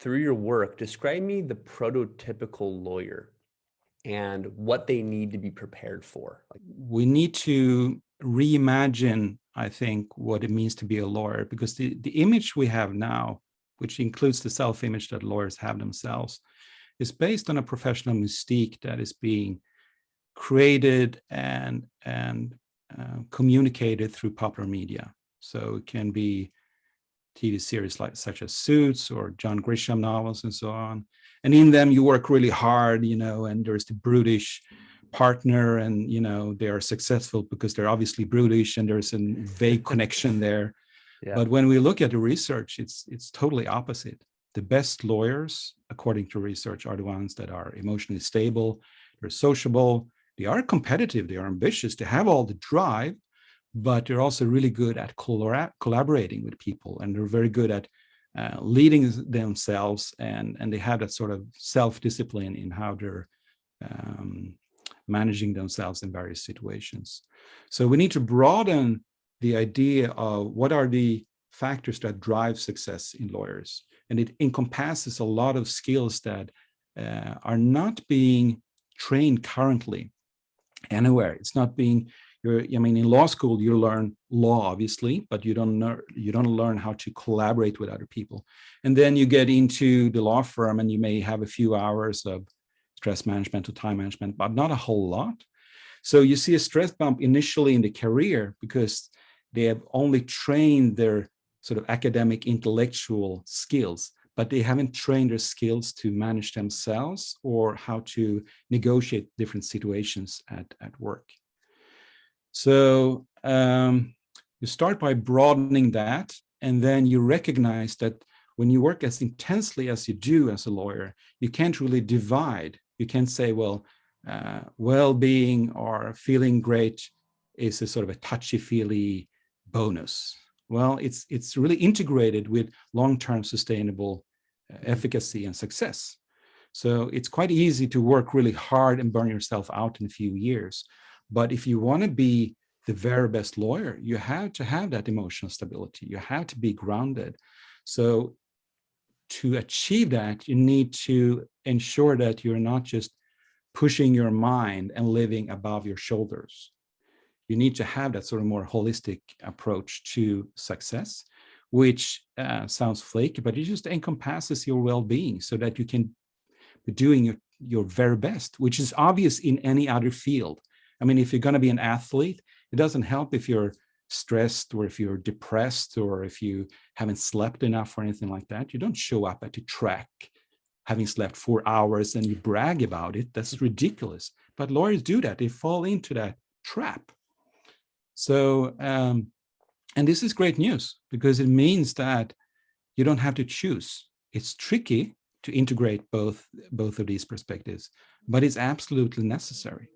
through your work, describe me the prototypical lawyer and what they need to be prepared for. We need to reimagine, I think, what it means to be a lawyer, because the image we have now, which includes the self-image that lawyers have themselves, is based on a professional mystique that is being created and communicated through popular media. So it can be TV series such as Suits or John Grisham novels and so on. And in them, you work really hard, and there's the brutish partner, and they are successful because they're obviously brutish, and there's a vague connection there. Yeah. But when we look at the research, it's totally opposite. The best lawyers, according to research, are the ones that are emotionally stable, they're sociable, they are competitive, they are ambitious, they have all the drive, but they're also really good at collaborating with people, and they're very good at leading themselves, and they have that sort of self-discipline in how they're managing themselves in various situations. So we need to broaden the idea of what are the factors that drive success in lawyers. And it encompasses a lot of skills that are not being trained currently anywhere. It's not being, in law school, you learn law, obviously, but you don't learn how to collaborate with other people. And then you get into the law firm and you may have a few hours of stress management or time management, but not a whole lot. So you see a stress bump initially in the career because they have only trained their sort of academic intellectual skills, but they haven't trained their skills to manage themselves or how to negotiate different situations at work. So you start by broadening that, and then you recognize that when you work as intensely as you do as a lawyer, you can't really divide. You can't say, well, well-being or feeling great is a sort of a touchy-feely bonus. Well, it's really integrated with long-term sustainable efficacy and success. So it's quite easy to work really hard and burn yourself out in a few years. But if you want to be the very best lawyer, you have to have that emotional stability. You have to be grounded. So to achieve that, you need to ensure that you're not just pushing your mind and living above your shoulders. You need to have that sort of more holistic approach to success, which sounds flaky, but it just encompasses your well-being so that you can be doing your very best, which is obvious in any other field. I mean, if you're going to be an athlete, it doesn't help if you're stressed or if you're depressed or if you haven't slept enough or anything like that. You don't show up at the track having slept 4 hours and you brag about it. That's ridiculous. But lawyers do that. They fall into that trap. So, and this is great news because it means that you don't have to choose. It's tricky to integrate both of these perspectives, but it's absolutely necessary.